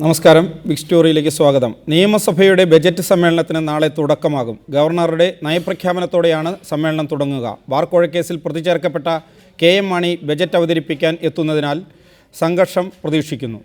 നമസ്കാരം. ബിഗ് സ്റ്റോറിയിലേക്ക് സ്വാഗതം. നിയമസഭയുടെ ബജറ്റ് സമ്മേളനത്തിന് നാളെ തുടക്കമാകും. ഗവർണറുടെ നയപ്രഖ്യാപനത്തോടെയാണ് സമ്മേളനം തുടങ്ങുക. ബാർക്കോഴ കേസിൽ പ്രതി ചേർക്കപ്പെട്ട KM മാണി ബജറ്റ് അവതരിപ്പിക്കാൻ എത്തുന്നതിനാൽ സംഘർഷം പ്രതീക്ഷിക്കുന്നു.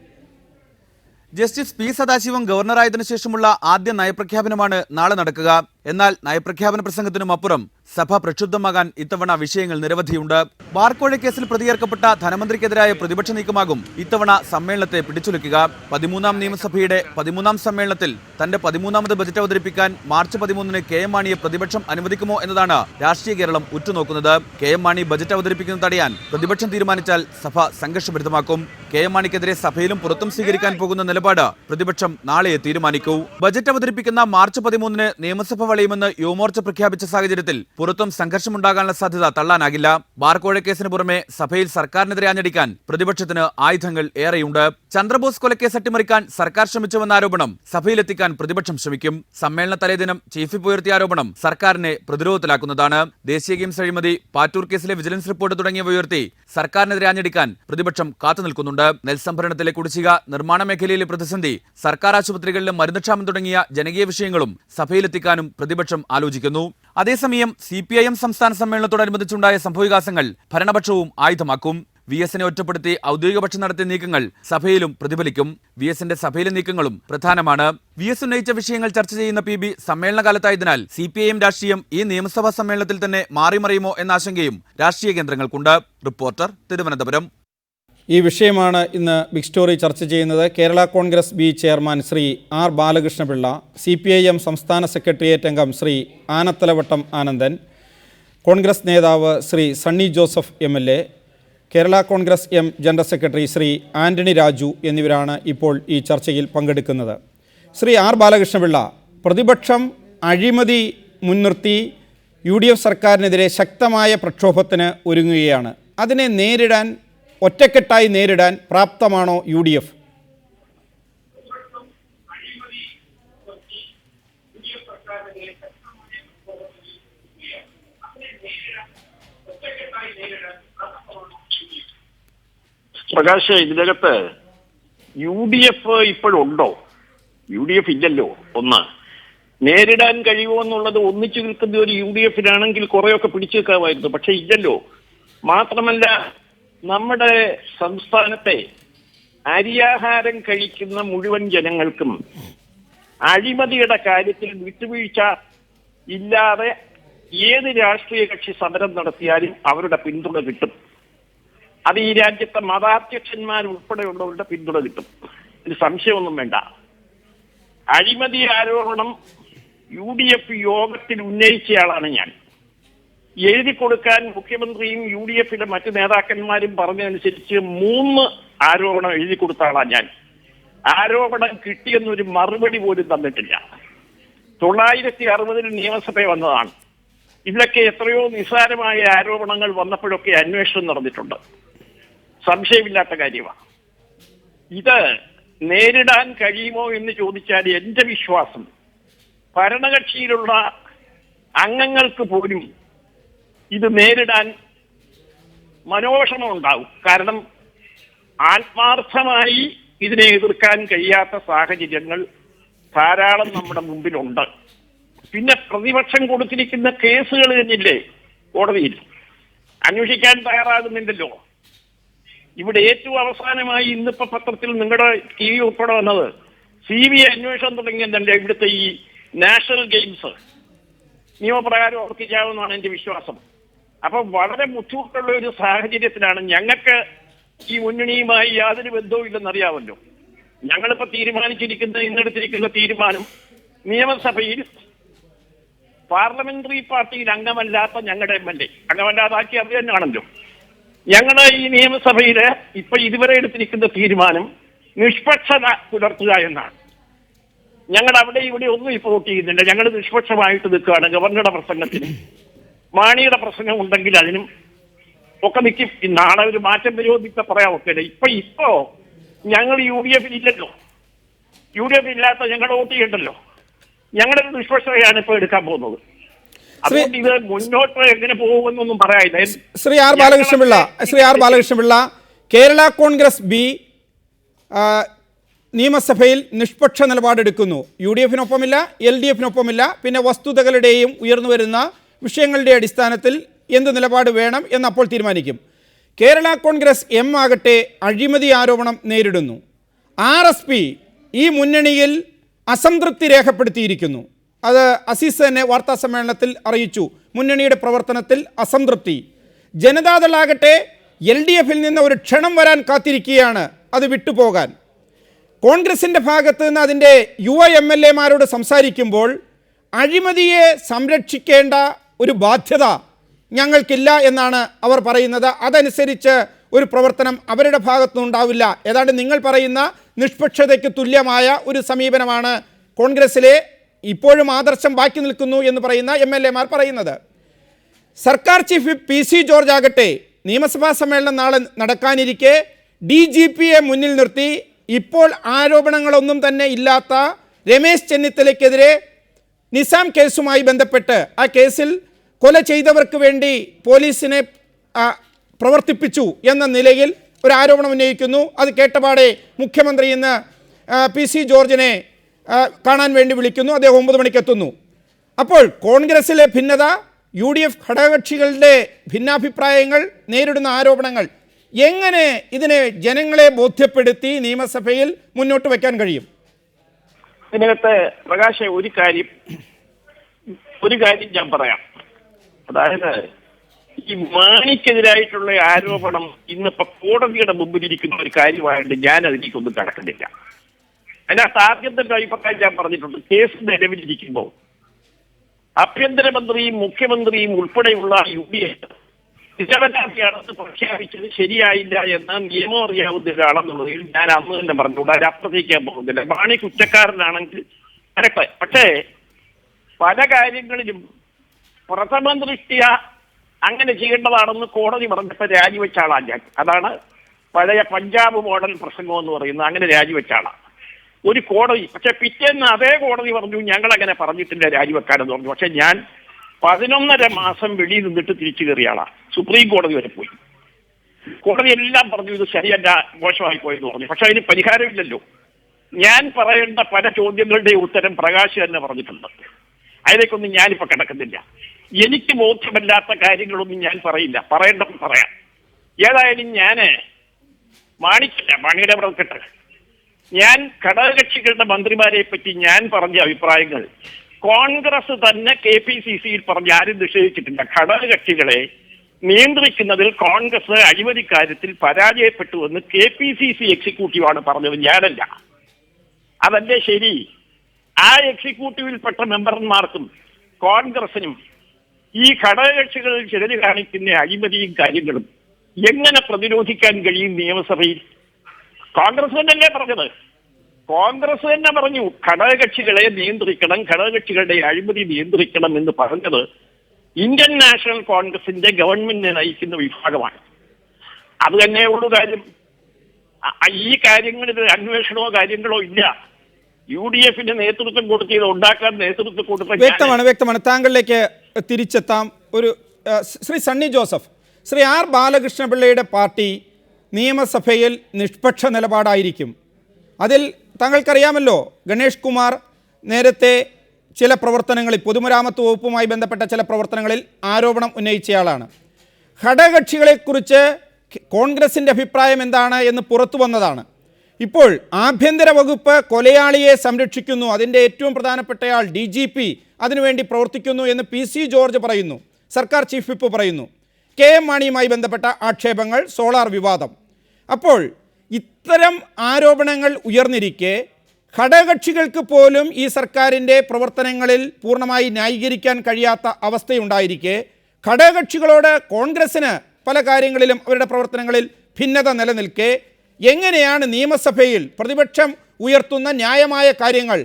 ജസ്റ്റിസ് പി സദാശിവം ഗവർണറായതിനു ശേഷമുള്ള ആദ്യ നയപ്രഖ്യാപനമാണ് നാളെ നടക്കുക. എന്നാൽ നയപ്രഖ്യാപന പ്രസംഗത്തിനും അപ്പുറം സഭ പ്രക്ഷുബ്ധമാകാൻ ഇത്തവണ വിഷയങ്ങൾ നിരവധിയുണ്ട്. ബാർക്കോഴ കേസിൽ പ്രതിയേർക്കപ്പെട്ട ധനമന്ത്രിക്കെതിരായ പ്രതിപക്ഷ നീക്കമാകും ഇത്തവണ സമ്മേളനത്തെ പിടിച്ചുലയ്ക്കുക. 13ാം നിയമസഭയുടെ 13ാം സമ്മേളനത്തിൽ തന്റെ 13ാമത് ബജറ്റ് അവതരിപ്പിക്കാൻ മാർച്ച് 13-ന് KM മാണിയെ പ്രതിപക്ഷം അനുവദിക്കുമോ എന്നതാണ് രാഷ്ട്രീയ കേരളം ഉറ്റുനോക്കുന്നത്. KM മാണി ബജറ്റ് അവതരിപ്പിക്കുന്നത് തടയാൻ പ്രതിപക്ഷം തീരുമാനിച്ചാൽ സഭ സംഘർഷഭരിതമാക്കും. KM മാണിക്കെതിരെ സഭയിലും പുറത്തും സ്വീകരിക്കാൻ പോകുന്ന നിലപാട് പ്രതിപക്ഷം നാളെ തീരുമാനിക്കൂ. ബജറ്റ് അവതരിപ്പിക്കുന്ന മാർച്ച് 13-ന് നിയമസഭ വളയുമെന്ന് യുവമോർച്ച പ്രഖ്യാപിച്ച സാഹചര്യത്തിൽ പുറത്തും സംഘർഷമുണ്ടാകാനുള്ള സാധ്യത തള്ളാനാകില്ല. ബാർക്കോഴ കേസിന് പുറമെ സഭയിൽ സർക്കാരിനെതിരെ ആഞ്ഞടിക്കാൻ പ്രതിപക്ഷത്തിന് ആയുധങ്ങൾ ഏറെയുണ്ട്. ചന്ദ്രബോസ് കൊലക്കേസ് അട്ടിമറിക്കാൻ സർക്കാർ ശ്രമിച്ചുവെന്ന ആരോപണം സഭയിലെത്തിക്കാൻ പ്രതിപക്ഷം ശ്രമിക്കും. സമ്മേളന തലേദിനം ചീഫ് വിപ്പ് ഉയർത്തിയ ആരോപണം സർക്കാരിനെ പ്രതിരോധത്തിലാക്കുന്നതാണ്. ദേശീയ ഗെയിംസ് അഴിമതി, പാറ്റൂർ കേസിലെ വിജിലൻസ് റിപ്പോർട്ട് തുടങ്ങിയവ ഉയർത്തി സർക്കാരിനെതിരെ ആഞ്ഞടിക്കാൻ പ്രതിപക്ഷം കാത്തുനിൽക്കുന്നുണ്ട്. നെൽസംഭരണത്തിലെ കുടിശ്ശിക, നിർമ്മാണ മേഖലയിലെ പ്രതിസന്ധി, സർക്കാർ ആശുപത്രികളിലെ മരുന്നുക്ഷാമം തുടങ്ങിയ ജനകീയ വിഷയങ്ങളും സഭയിലെത്തിക്കാനും പ്രതിപക്ഷം ആലോചിക്കുന്നു. അതേസമയം CPIM സംസ്ഥാന സമ്മേളനത്തോടനുബന്ധിച്ചുണ്ടായ സംഭവവികാസങ്ങൾ ഭരണപക്ഷവും ആയുധമാക്കും. VS-നെ ഒറ്റപ്പെടുത്തി ഔദ്യോഗിക പക്ഷം നടത്തിയ നീക്കങ്ങൾ സഭയിലും പ്രതിഫലിക്കും. VS-ന്റെ സഭയിലെ നീക്കങ്ങളും പ്രധാനമാണ്. VS ഉന്നയിച്ച വിഷയങ്ങൾ ചർച്ച ചെയ്യുന്ന PB സമ്മേളനകാലത്തായതിനാൽ CPIM രാഷ്ട്രീയം ഈ നിയമസഭാ സമ്മേളനത്തിൽ തന്നെ മാറിമറിയുമോ എന്ന ആശങ്കയും രാഷ്ട്രീയ കേന്ദ്രങ്ങൾക്കുണ്ട്. റിപ്പോർട്ടർ, തിരുവനന്തപുരം. ഈ വിഷയമാണ് ഇന്ന് ബിഗ് സ്റ്റോറി ചർച്ച ചെയ്യുന്നത്. Kerala Congress B chairman Shri R Balakrishna Pillai, CPIM സംസ്ഥാന സെക്രട്ടേറിയറ്റ് അംഗം ശ്രീ ആനത്തലവട്ടം ആനന്ദൻ, കോൺഗ്രസ് നേതാവ് Shri Sunny Joseph MLA, Kerala Congress M general secretary Shri Antony Raju എന്നിവരാണ് ഇപ്പോൾ ഈ ചർച്ചയിൽ പങ്കെടുക്കുന്നത്. ശ്രീ R ബാലകൃഷ്ണപിള്ള, പ്രതിപക്ഷം അഴിമതി മുൻനിർത്തി UDF സർക്കാരിനെതിരെ ശക്തമായ പ്രക്ഷോഭത്തിന് ഒരുങ്ങുകയാണ്. അതിനെ ഒറ്റക്കെട്ടായി നേരിടാൻ പ്രാപ്തമാണോ UDF? പ്രകാശ്, ഇതിനകത്ത് UDF ഇപ്പോഴുണ്ടോ? UDF ഇല്ലല്ലോ. ഒന്ന്, നേരിടാൻ കഴിയുമോ എന്നുള്ളത് ഒന്നിച്ചു നിൽക്കുന്ന ഒരു UDF-നാണെങ്കിൽ കുറെയൊക്കെ പിടിച്ചു വെക്കാമായിരുന്നു. പക്ഷെ ഇല്ലല്ലോ. മാത്രമല്ല, നമ്മുടെ സംസ്ഥാനത്തെ അരിയാഹാരം കഴിക്കുന്ന മുഴുവൻ ജനങ്ങൾക്കും അഴിമതിയുടെ കാര്യത്തിൽ വിട്ടുവീഴ്ച ഇല്ലാതെ ഏത് രാഷ്ട്രീയ കക്ഷി സമരം നടത്തിയാലും അവരുടെ പിന്തുണ കിട്ടും. അത് ഈ രാജ്യത്തെ മതാധ്യക്ഷന്മാരുൾപ്പെടെയുള്ളവരുടെ പിന്തുണ കിട്ടും. ഇതിന് സംശയമൊന്നും വേണ്ട. അഴിമതി ആരോപണം UDF യോഗത്തിൽ ഉന്നയിച്ചയാളാണ് ഞാൻ. എഴുതി കൊടുക്കാൻ മുഖ്യമന്ത്രിയും UDF-ലെ മറ്റ് നേതാക്കന്മാരും പറഞ്ഞതനുസരിച്ച് 3 ആരോപണം എഴുതി കൊടുത്ത ആളാണ് ഞാൻ. ആരോപണം കിട്ടിയെന്നൊരു മറുപടി പോലും തന്നിട്ടില്ല. 960 നിയമസഭ വന്നതാണ്. ഇതിലൊക്കെ എത്രയോ നിസ്സാരമായ ആരോപണങ്ങൾ വന്നപ്പോഴൊക്കെ അന്വേഷണം നടന്നിട്ടുണ്ട്. സംശയമില്ലാത്ത കാര്യമാണ്. ഇത് നേരിടാൻ കഴിയുമോ എന്ന് ചോദിച്ചാൽ എന്റെ വിശ്വാസം ഭരണകക്ഷിയിലുള്ള അംഗങ്ങൾക്ക് പോലും ഇത് നേരിടാൻ മനോവിഷമം ഉണ്ടാവും. കാരണം ആത്മാർത്ഥമായി ഇതിനെ എതിർക്കാൻ കഴിയാത്ത സാഹചര്യങ്ങൾ ധാരാളം നമ്മുടെ മുമ്പിലുണ്ട്. പിന്നെ പ്രതിപക്ഷം കൊടുത്തിരിക്കുന്ന കേസുകൾ തന്നെയില്ലേ കോടതിയിൽ, അന്വേഷിക്കാൻ തയ്യാറാകുന്നില്ലല്ലോ. ഇവിടെ ഏറ്റവും അവസാനമായി ഇന്നിപ്പോ പത്രത്തിൽ നിങ്ങളുടെ TV ഉൾപ്പെടെ വന്നത് CBI അന്വേഷണം തുടങ്ങിയതല്ലേ ഇവിടുത്തെ ഈ നാഷണൽ ഗെയിംസ് നിയമപ്രകാരം ഉറപ്പിക്കാമെന്നാണ് എന്റെ വിശ്വാസം. അപ്പൊ വളരെ ബുദ്ധിമുട്ടുള്ള ഒരു സാഹചര്യത്തിലാണ്. ഞങ്ങൾക്ക് ഈ മുന്നണിയുമായി യാതൊരു ബന്ധവും ഇല്ലെന്നറിയാമല്ലോ. ഞങ്ങളിപ്പോ ഇന്നെടുത്തിരിക്കുന്ന തീരുമാനം നിയമസഭയിൽ പാർലമെന്ററി പാർട്ടിയിൽ അംഗമല്ലാത്ത ഞങ്ങളുടെ MLA അംഗമല്ലാതാക്കി അത് തന്നെയാണല്ലോ. ഞങ്ങളുടെ ഈ നിയമസഭയില് ഇപ്പൊ ഇതുവരെ എടുത്തിരിക്കുന്ന തീരുമാനം നിഷ്പക്ഷത പുലർത്തുക എന്നാണ്. ഞങ്ങൾ അവിടെ ഇവിടെ ഒന്നും ഇപ്പോൾ വോട്ട് ചെയ്യുന്നില്ല. ഞങ്ങൾ നിഷ്പക്ഷമായിട്ട് നിൽക്കുകയാണ്. ഗവർണറുടെ പ്രസംഗത്തിന് മാണിയുടെ പ്രസംഗം ഉണ്ടെങ്കിൽ അതിനും ഒക്കെ നിൽക്കും. നാളെ ഒരു മാറ്റം വരുമോ പറയാൻ ഒക്കില്ല. ഇപ്പോ ഞങ്ങൾ UDF-ൽ ഇല്ലല്ലോ. UDF ഇല്ലാത്ത ഞങ്ങളുടെ വോട്ട് ചെയ്യണ്ടല്ലോ. ഞങ്ങളുടെ നിഷ്പക്ഷതയാണ് ഇപ്പോൾ എടുക്കാൻ പോകുന്നത്. അതുകൊണ്ട് ഇത് മുന്നോട്ട് എങ്ങനെ പോകുമെന്നൊന്നും പറയാനില്ല. ശ്രീ ആർ ബാലകൃഷ്ണപിള്ള, കേരള കോൺഗ്രസ് ബി നിയമസഭയിൽ നിഷ്പക്ഷ നിലപാടെടുക്കുന്നു. UDF-നൊപ്പമില്ല, LDF-നൊപ്പമില്ല. പിന്നെ വസ്തുതകളുടെയും ഉയർന്നു വരുന്ന വിഷയങ്ങളുടെ അടിസ്ഥാനത്തിൽ എന്ത് നിലപാട് വേണം എന്നപ്പോൾ തീരുമാനിക്കും. കേരള കോൺഗ്രസ് എം ആകട്ടെ അഴിമതി ആരോപണം നേരിടുന്നു. RSP ഈ മുന്നണിയിൽ അസംതൃപ്തി രേഖപ്പെടുത്തിയിരിക്കുന്നു. അത് അസീസ് തന്നെ വാർത്താ സമ്മേളനത്തിൽ അറിയിച്ചു. മുന്നണിയുടെ പ്രവർത്തനത്തിൽ അസംതൃപ്തി. ജനതാദളാകട്ടെ LDF-ൽ നിന്ന് ഒരു ക്ഷണം വരാൻ കാത്തിരിക്കുകയാണ് അത് വിട്ടുപോകാൻ. കോൺഗ്രസിൻ്റെ ഭാഗത്ത് നിന്ന് അതിൻ്റെ യുവ MLA-മാരോട് സംസാരിക്കുമ്പോൾ അഴിമതിയെ സംരക്ഷിക്കേണ്ട ഒരു ബാധ്യത ഞങ്ങൾക്കില്ല എന്നാണ് അവർ പറയുന്നത്. അതനുസരിച്ച് ഒരു പ്രവർത്തനം അവരുടെ ഭാഗത്തുനിന്നുണ്ടാവില്ല. ഏതാണ്ട് നിങ്ങൾ പറയുന്ന നിഷ്പക്ഷതയ്ക്ക് തുല്യമായ ഒരു സമീപനമാണ് കോൺഗ്രസിലെ ഇപ്പോഴും ആദർശം ബാക്കി നിൽക്കുന്നു എന്ന് പറയുന്ന MLA-മാർ പറയുന്നത്. സർക്കാർ ചീഫ് PC ജോർജ് ആകട്ടെ നിയമസഭാ സമ്മേളനം നാളെ നടക്കാനിരിക്കെ DGP-യെ മുന്നിൽ നിർത്തി ഇപ്പോൾ ആരോപണങ്ങളൊന്നും തന്നെ ഇല്ലാത്ത രമേശ് ചെന്നിത്തലയ്ക്കെതിരെ നിസാം കേസുമായി ബന്ധപ്പെട്ട് ആ കേസിൽ കൊല ചെയ്തവർക്ക് വേണ്ടി പോലീസിനെ പ്രവർത്തിപ്പിച്ചു എന്ന നിലയിൽ ഒരു ആരോപണം ഉന്നയിക്കുന്നു. അത് കേട്ടപാടെ മുഖ്യമന്ത്രി ഇന്ന് PC ജോർജിനെ കാണാൻ വേണ്ടി വിളിക്കുന്നു. അദ്ദേഹം 9 മണിക്ക് എത്തുന്നു. അപ്പോൾ കോൺഗ്രസിലെ ഭിന്നത, UDF ഘടകകക്ഷികളുടെ ഭിന്നാഭിപ്രായങ്ങൾ, നേരിടുന്ന ആരോപണങ്ങൾ, എങ്ങനെ ഇതിനെ ജനങ്ങളെ ബോധ്യപ്പെടുത്തി നിയമസഭയിൽ മുന്നോട്ട് വയ്ക്കാൻ കഴിയും? ഇതിനകത്ത് പ്രകാശ് ഒരു കാര്യം ഞാൻ പറയാം. അതായത് ഈ മാണിക്കെതിരായിട്ടുള്ള ആരോപണം ഇന്നിപ്പോ കോടതിയുടെ മുമ്പിലിരിക്കുന്ന ഒരു കാര്യമായിട്ട് ഞാൻ അതിലേക്കൊന്നും കടക്കുന്നില്ല. അതിനകത്ത് ആഭ്യന്തര അഭിപ്രായം ഞാൻ പറഞ്ഞിട്ടുണ്ട്. കേസ് നിലവിലിരിക്കുമ്പോൾ ആഭ്യന്തരമന്ത്രിയും മുഖ്യമന്ത്രിയും ഉൾപ്പെടെയുള്ള UDF നിരപരാധിയാണെന്ന് പ്രഖ്യാപിച്ചത് ശരിയായില്ല എന്ന് നിയമം അറിയാവുന്ന ഒരാളെന്നുള്ളതിൽ ഞാൻ അന്ന് തന്നെ പറഞ്ഞുകൊണ്ട് അതിനപ്പുറത്തേക്കാൻ പോകുന്നില്ല. മാണി കുറ്റക്കാരനാണെങ്കിൽ കറക്റ്റ്. പക്ഷേ പല കാര്യങ്ങളിലും പ്രഥമ ദൃഷ്ടിയ അങ്ങനെ ചെയ്യേണ്ടതാണെന്ന് കോടതി പറഞ്ഞപ്പോൾ രാജിവെച്ച ആളാണ് ഞാൻ. അതാണ് പഴയ പഞ്ചാബ് മോഡൽ പ്രസംഗം എന്ന് പറയുന്നത്. അങ്ങനെ രാജിവെച്ച ആളാണ് ഒരു കോടതി. പക്ഷെ പിറ്റേന്ന് അതേ കോടതി പറഞ്ഞു ഞങ്ങൾ അങ്ങനെ പറഞ്ഞിട്ടില്ല രാജിവെക്കാനെന്ന് പറഞ്ഞു. പക്ഷെ ഞാൻ 11.5 മാസം വെളിയിൽ നിന്നിട്ട് തിരിച്ചു കയറിയ ആളാണ്. സുപ്രീം കോടതി വരെ പോയി. കോടതി എല്ലാം പറഞ്ഞു ഇത് ശരിയല്ല, മോശമായി പോയെന്ന് പറഞ്ഞു. പക്ഷെ അതിന് പരിഹാരമില്ലല്ലോ. ഞാൻ പറയേണ്ട പല ചോദ്യങ്ങളുടെ ഉത്തരം പ്രകാശ് തന്നെ പറഞ്ഞിട്ടുണ്ട്. അതിലേക്കൊന്നും ഞാനിപ്പോൾ കിടക്കുന്നില്ല. എനിക്ക് ബോധ്യമല്ലാത്ത കാര്യങ്ങളൊന്നും ഞാൻ പറയില്ല. പറയേണ്ടപ്പോൾ പറയാം. ഏതായാലും മാണിയുടെ പ്രവർത്തിട്ട് ഞാൻ ഘടകകക്ഷികളുടെ മന്ത്രിമാരെ പറ്റി ഞാൻ പറഞ്ഞ അഭിപ്രായങ്ങൾ കോൺഗ്രസ് തന്നെ KPCC-യിൽ പറഞ്ഞ് ആരും നിഷേധിച്ചിട്ടില്ല. ഘടകകക്ഷികളെ നിയന്ത്രിക്കുന്നതിൽ കോൺഗ്രസ് അഴിമതി കാര്യത്തിൽ പരാജയപ്പെട്ടുവെന്ന് KPCC എക്സിക്യൂട്ടീവാണ് പറഞ്ഞത്, ഞാനല്ല. അതല്ലേ ശരി? ആ എക്സിക്യൂട്ടീവിൽപ്പെട്ട മെമ്പർമാർക്കും കോൺഗ്രസിനും ഈ ഘടകകക്ഷികളിൽ ചിലര് കാണിക്കുന്ന അഴിമതിയും കാര്യങ്ങളും എങ്ങനെ പ്രതിരോധിക്കാൻ കഴിയും നിയമസഭയിൽ? കോൺഗ്രസ് തന്നെയല്ലേ പറഞ്ഞത്? കോൺഗ്രസ് തന്നെ പറഞ്ഞു ഘടകകക്ഷികളെ നിയന്ത്രിക്കണം, ഘടകകക്ഷികളുടെ അഴിമതി നിയന്ത്രിക്കണം എന്ന് പറഞ്ഞത് ഇന്ത്യൻ നാഷണൽ കോൺഗ്രസിന്റെ ഗവൺമെന്റിനെ നയിക്കുന്ന വിഭാഗമാണ്. അത് തന്നെയുള്ളൂ കാര്യം. ഈ കാര്യങ്ങളിൽ അന്വേഷണമോ കാര്യങ്ങളോ ഇല്ല. UDF-ന് നേതൃത്വം കൊടുത്തത് ഉണ്ടാക്കാൻ നേതൃത്വം കൊടുത്ത വ്യക്തമാണ്. താങ്കളിലേക്ക് തിരിച്ചെത്താം. ഒരു ശ്രീ സണ്ണി ജോസഫ്, ശ്രീ R ബാലകൃഷ്ണപിള്ളയുടെ പാർട്ടി നിയമസഭയിൽ നിഷ്പക്ഷ നിലപാടായിരിക്കും. അതിൽ താങ്കൾക്കറിയാമല്ലോ, ഗണേഷ് കുമാർ നേരത്തെ ചില പ്രവർത്തനങ്ങളിൽ, പൊതുമരാമത്ത് വകുപ്പുമായി ബന്ധപ്പെട്ട ചില പ്രവർത്തനങ്ങളിൽ ആരോപണം ഉന്നയിച്ചയാളാണ്. ഘടകകക്ഷികളെക്കുറിച്ച് കോൺഗ്രസിൻ്റെ അഭിപ്രായം എന്താണ് എന്ന് പുറത്തു വന്നതാണ്. ഇപ്പോൾ ആഭ്യന്തര വകുപ്പ് കൊലയാളിയെ സംരക്ഷിക്കുന്നു, അതിൻ്റെ ഏറ്റവും പ്രധാനപ്പെട്ടയാൾ DGP അതിനുവേണ്ടി പ്രവർത്തിക്കുന്നു എന്ന് PC ജോർജ് പറയുന്നു. സർക്കാർ ചീഫ് വിപ്പ് പറയുന്നു. KM മാണിയുമായി ബന്ധപ്പെട്ട ആക്ഷേപങ്ങൾ, സോളാർ വിവാദം. അപ്പോൾ ഇത്തരം ആരോപണങ്ങൾ ഉയർന്നിരിക്കെ ഘടകകക്ഷികൾക്ക് പോലും ഈ സർക്കാരിൻ്റെ പ്രവർത്തനങ്ങളിൽ പൂർണ്ണമായി ന്യായീകരിക്കാൻ കഴിയാത്ത അവസ്ഥയുണ്ടായിരിക്കെ ഘടകകക്ഷികളോട് കോൺഗ്രസ്സിന് പല കാര്യങ്ങളിലും അവരുടെ പ്രവർത്തനങ്ങളിൽ ഭിന്നത നിലനിൽക്കെ എങ്ങനെയാണ് നിയമസഭയിൽ പ്രതിപക്ഷം ഉയർത്തുന്ന ന്യായമായ കാര്യങ്ങൾ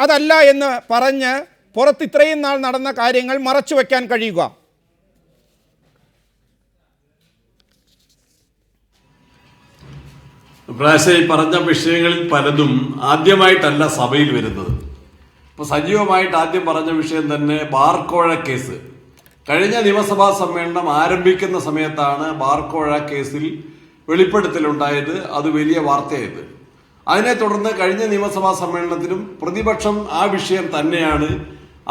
അതല്ല എന്ന് പറഞ്ഞ് പുറത്ത് ഇത്രയും നാൾ നടന്ന കാര്യങ്ങൾ മറച്ചു വയ്ക്കാൻ കഴിയുക? പ്രാവശ്യം പറഞ്ഞ വിഷയങ്ങളിൽ പലതും ആദ്യമായിട്ടല്ല സഭയിൽ വരുന്നത്. ഇപ്പോൾ സജീവമായിട്ട് ആദ്യം പറഞ്ഞ വിഷയം തന്നെ ബാർക്കോഴ കേസ്. കഴിഞ്ഞ നിയമസഭാ സമ്മേളനം ആരംഭിക്കുന്ന സമയത്താണ് ബാർക്കോഴ കേസിൽ വെളിപ്പെടുത്തലുണ്ടായത്. അത് വലിയ വാർത്തയായത്. അതിനെ തുടർന്ന് കഴിഞ്ഞ നിയമസഭാ സമ്മേളനത്തിലും പ്രതിപക്ഷം ആ വിഷയം തന്നെയാണ്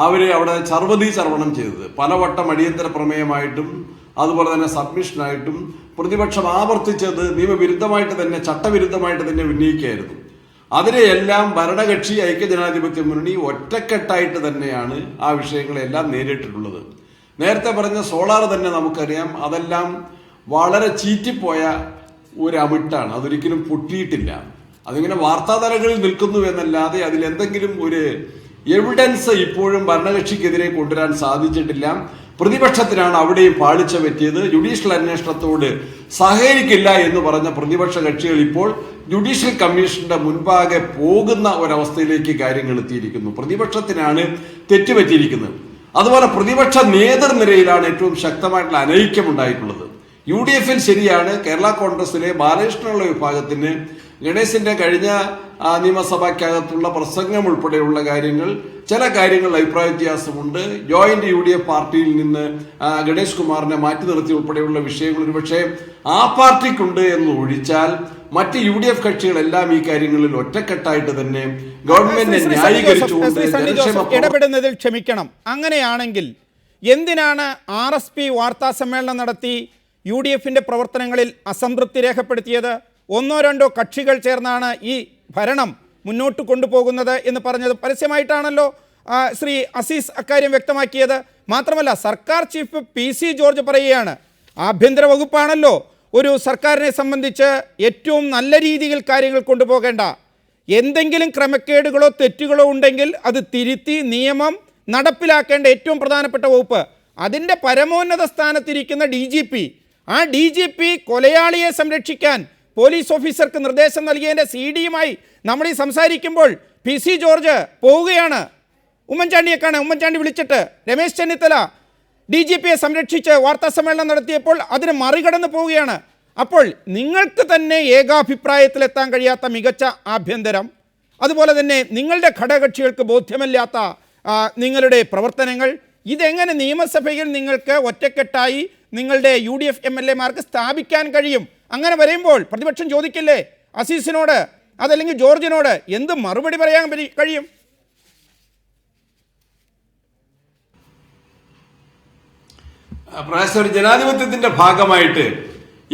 അവരെ അവിടെ ചർവണം ചെയ്തത്. പലവട്ടം അടിയന്തര പ്രമേയമായിട്ടും അതുപോലെ തന്നെ സബ്മിഷനായിട്ടും പ്രതിപക്ഷം ആവർത്തിച്ചത് നിയമവിരുദ്ധമായിട്ട് തന്നെ, ചട്ടവിരുദ്ധമായിട്ട് തന്നെ ഉന്നയിക്കുകയായിരുന്നു. അതിനെയെല്ലാം ഭരണകക്ഷി ഐക്യജനാധിപത്യ മുന്നണി ഒറ്റക്കെട്ടായിട്ട് തന്നെയാണ് ആ വിഷയങ്ങളെല്ലാം നേരിട്ടിട്ടുള്ളത്. നേരത്തെ പറഞ്ഞ സോളാർ തന്നെ നമുക്കറിയാം, അതെല്ലാം വളരെ ചീറ്റിപ്പോയ ഒരു അമിട്ടാണ്. അതൊരിക്കലും പൊട്ടിയിട്ടില്ല. അതിങ്ങനെ വാർത്താതലങ്ങളിൽ നിൽക്കുന്നു എന്നല്ലാതെ അതിലെന്തെങ്കിലും ഒരു എവിഡൻസ് ഇപ്പോഴും ഭരണകക്ഷിക്കെതിരെ കൊണ്ടുവരാൻ സാധിച്ചിട്ടില്ല. പ്രതിപക്ഷത്തിനാണ് അവിടെയും പാളിച്ച പറ്റിയത്. ജുഡീഷ്യൽ അന്വേഷണത്തോട് സഹകരിക്കില്ല എന്ന് പറഞ്ഞ പ്രതിപക്ഷ കക്ഷികൾ ഇപ്പോൾ ജുഡീഷ്യൽ കമ്മീഷന്റെ മുൻപാകെ പോകുന്ന ഒരവസ്ഥയിലേക്ക് കാര്യങ്ങൾ എത്തിയിരിക്കുന്നു. പ്രതിപക്ഷത്തിനാണ് തെറ്റുപറ്റിയിരിക്കുന്നത്. അതുപോലെ പ്രതിപക്ഷ നേതൃനിരയിലാണ് ഏറ്റവും ശക്തമായിട്ടുള്ള അനൈക്യമുണ്ടായിട്ടുള്ളത്. UDF-ൽ ശരിയാണ്, കേരള കോൺഗ്രസിലെ ബാലകൃഷ്ണനുള്ള വിഭാഗത്തിന് ഗണേശിന്റെ കഴിഞ്ഞ നിയമസഭയ്ക്കകത്തുള്ള പ്രസംഗം ഉൾപ്പെടെയുള്ള കാര്യങ്ങൾ, ചില കാര്യങ്ങൾ അഭിപ്രായ വ്യത്യാസമുണ്ട്. ജോയിന്റ് UDF പാർട്ടിയിൽ നിന്ന് ഗണേഷ് കുമാറിനെ മാറ്റി നിർത്തി ഉൾപ്പെടെയുള്ള വിഷയങ്ങൾ ഒരുപക്ഷെ ആ പാർട്ടിക്കുണ്ട് എന്ന് ഒഴിച്ചാൽ മറ്റ് UDF കക്ഷികളെല്ലാം ഈ കാര്യങ്ങളിൽ ഒറ്റക്കെട്ടായിട്ട് തന്നെ ഗവൺമെന്റിനെ ന്യായീകരിച്ചുകൊണ്ട് ഇടപെടുന്നതിൽ ക്ഷമിക്കണം. അങ്ങനെയാണെങ്കിൽ എന്തിനാണ് RSP വാർത്താ സമ്മേളനം നടത്തി UDF-ന്റെ പ്രവർത്തനങ്ങളിൽ അസംതൃപ്തി രേഖപ്പെടുത്തിയത്? ഒന്നോ രണ്ടോ കക്ഷികൾ ചേർന്നാണ് ഈ ഭരണം മുന്നോട്ട് കൊണ്ടുപോകുന്നത് എന്ന് പറഞ്ഞത് പരസ്യമായിട്ടാണല്ലോ ശ്രീ അസീസ് അക്കാര്യം വ്യക്തമാക്കിയത്. മാത്രമല്ല, സർക്കാർ ചീഫ് PC ജോർജ് പറയുകയാണ്, ആഭ്യന്തര വകുപ്പാണല്ലോ ഒരു സർക്കാരിനെ സംബന്ധിച്ച് ഏറ്റവും നല്ല രീതിയിൽ കാര്യങ്ങൾ കൊണ്ടുപോകേണ്ട, എന്തെങ്കിലും ക്രമക്കേടുകളോ തെറ്റുകളോ ഉണ്ടെങ്കിൽ അത് തിരുത്തി നിയമം നടപ്പിലാക്കേണ്ട ഏറ്റവും പ്രധാനപ്പെട്ട വകുപ്പ്. അതിൻ്റെ പരമോന്നത സ്ഥാനത്തിരിക്കുന്ന DGP, ആ DGP കൊലയാളിയെ സംരക്ഷിക്കാൻ പോലീസ് ഓഫീസർക്ക് നിർദ്ദേശം നൽകിയതിൻ്റെ CD-യുമായി നമ്മൾ ഈ സംസാരിക്കുമ്പോൾ PC ജോർജ് പോവുകയാണ് ഉമ്മൻചാണ്ടിയെ കാണാൻ. ഉമ്മൻചാണ്ടി വിളിച്ചിട്ട് രമേശ് ചെന്നിത്തല DGP-യെ സംരക്ഷിച്ച് വാർത്താ സമ്മേളനം നടത്തിയപ്പോൾ അതിന് മറികടന്ന് പോവുകയാണ്. അപ്പോൾ നിങ്ങൾക്ക് തന്നെ ഏകാഭിപ്രായത്തിലെത്താൻ കഴിയാത്ത മികച്ച ആഭ്യന്തരം, അതുപോലെ തന്നെ നിങ്ങളുടെ ഘടകകക്ഷികൾക്ക് ബോധ്യമല്ലാത്ത നിങ്ങളുടെ പ്രവർത്തനങ്ങൾ, ഇതെങ്ങനെ നിയമസഭയിൽ നിങ്ങൾക്ക് ഒറ്റക്കെട്ടായി നിങ്ങളുടെ UDF MLA-മാർക്ക് സ്ഥാപിക്കാൻ കഴിയും? അങ്ങനെ വരുമ്പോൾ പ്രതിപക്ഷം ചോദിക്കില്ലേ അസീസിനോട് അതല്ലെങ്കിൽ ജോർജിനോട് എന്ത് മറുപടി പറയാൻ കഴിയും? പ്രകാശ്, ഒരു ജനാധിപത്യത്തിന്റെ ഭാഗമായിട്ട്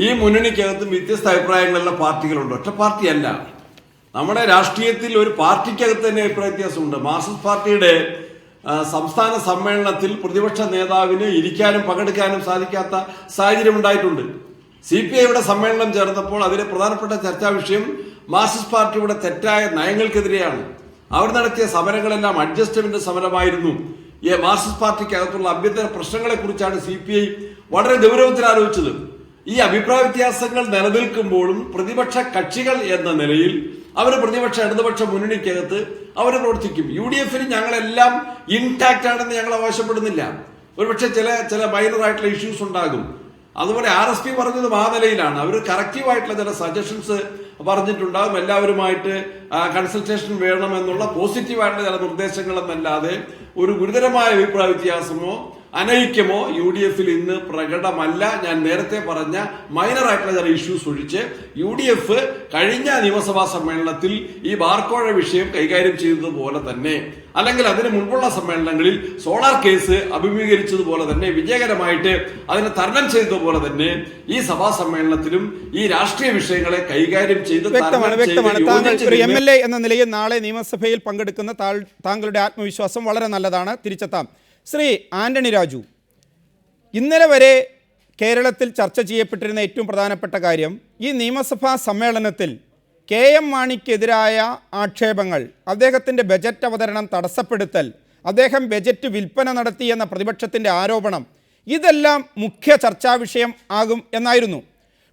ഈ മുന്നണിക്കകത്തും വ്യത്യസ്ത അഭിപ്രായങ്ങളുള്ള പാർട്ടികളുണ്ട്. ഒറ്റ പാർട്ടിയല്ല. നമ്മുടെ രാഷ്ട്രീയത്തിൽ ഒരു പാർട്ടിക്കകത്ത് തന്നെ അഭിപ്രായ വ്യത്യാസമുണ്ട്. മാർക്സിസ്റ്റ് പാർട്ടിയുടെ സംസ്ഥാന സമ്മേളനത്തിൽ പ്രതിപക്ഷ നേതാവിന് ഇരിക്കാനും പങ്കെടുക്കാനും സാധിക്കാത്ത സാഹചര്യം ഉണ്ടായിട്ടുണ്ട്. CPI-യുടെ സമ്മേളനം ചേർന്നപ്പോൾ അതിലെ പ്രധാനപ്പെട്ട ചർച്ചാ വിഷയം മാർക്സിസ്റ്റ് പാർട്ടിയുടെ തെറ്റായ നയങ്ങൾക്കെതിരെയാണ്. അവർ നടത്തിയ സമരങ്ങളെല്ലാം അഡ്ജസ്റ്റ്മെന്റ് സമരമായിരുന്നു. മാർക്സിസ്റ്റ് പാർട്ടിക്കകത്തുള്ള ആഭ്യന്തര പ്രശ്നങ്ങളെ കുറിച്ചാണ് CPI വളരെ ഗൗരവത്തിൽ ആലോചിച്ചത്. ഈ അഭിപ്രായ വ്യത്യാസങ്ങൾ നിലനിൽക്കുമ്പോഴും പ്രതിപക്ഷ കക്ഷികൾ എന്ന നിലയിൽ അവർ പ്രതിപക്ഷ ഇടതുപക്ഷ മുന്നണിക്കകത്ത് അവർ പ്രവർത്തിക്കും. UDF-ന് ഞങ്ങളെല്ലാം ഇൻടാക്റ്റ് ആണെന്ന് ഞങ്ങൾ അവകാശപ്പെടുന്നില്ല. ഒരുപക്ഷെ ചില മൈനർ ആയിട്ടുള്ള ഇഷ്യൂസ് ഉണ്ടാകും. അതുപോലെ RSP പറഞ്ഞതും ആ നിലയിലാണ്. അവർ കറക്റ്റീവായിട്ടുള്ള ചില സജഷൻസ് പറഞ്ഞിട്ടുണ്ടാകും. എല്ലാവരുമായിട്ട് കൺസൾട്ടേഷൻ വേണമെന്നുള്ള പോസിറ്റീവായിട്ടുള്ള ചില നിർദ്ദേശങ്ങളെന്നല്ലാതെ ഒരു ഗുരുതരമായ അഭിപ്രായ വ്യത്യാസമോ അനൈക്യമോ UDF-ൽ ഇന്ന് പ്രകടമല്ല. ഞാൻ നേരത്തെ പറഞ്ഞ മൈനർ ആയിട്ടുള്ള ചില ഇഷ്യൂസ് ഒഴിച്ച് UDF കഴിഞ്ഞ നിയമസഭാ സമ്മേളനത്തിൽ ഈ ബാർക്കോഴ വിഷയം കൈകാര്യം ചെയ്തതുപോലെ തന്നെ, അല്ലെങ്കിൽ അതിന് മുൻപുള്ള സമ്മേളനങ്ങളിൽ സോളാർ കേസ് അഭിമുഖീകരിച്ചതുപോലെ തന്നെ, വിജയകരമായിട്ട് അതിനെ തരണം ചെയ്തതുപോലെ തന്നെ ഈ സഭാ സമ്മേളനത്തിലും ഈ രാഷ്ട്രീയ വിഷയങ്ങളെ കൈകാര്യം ചെയ്ത് MLA എന്ന നിലയിൽ നാളെ നിയമസഭയിൽ പങ്കെടുക്കുന്ന താങ്കളുടെ ആത്മവിശ്വാസം വളരെ നല്ലതാണ്. തിരിച്ചെത്താം. ശ്രീ ആന്റണി രാജു, ഇന്നലെ വരെ കേരളത്തിൽ ചർച്ച ചെയ്യപ്പെട്ടിരുന്ന ഏറ്റവും പ്രധാനപ്പെട്ട കാര്യം ഈ നിയമസഭാ സമ്മേളനത്തിൽ KM മാണിക്കെതിരായ ആക്ഷേപങ്ങൾ, അദ്ദേഹത്തിൻ്റെ ബജറ്റ് അവതരണം തടസ്സപ്പെടുത്തൽ, അദ്ദേഹം ബജറ്റ് വിൽപ്പന നടത്തിയെന്ന പ്രതിപക്ഷത്തിൻ്റെ ആരോപണം, ഇതെല്ലാം മുഖ്യ ചർച്ചാ വിഷയം ആകും എന്നായിരുന്നു.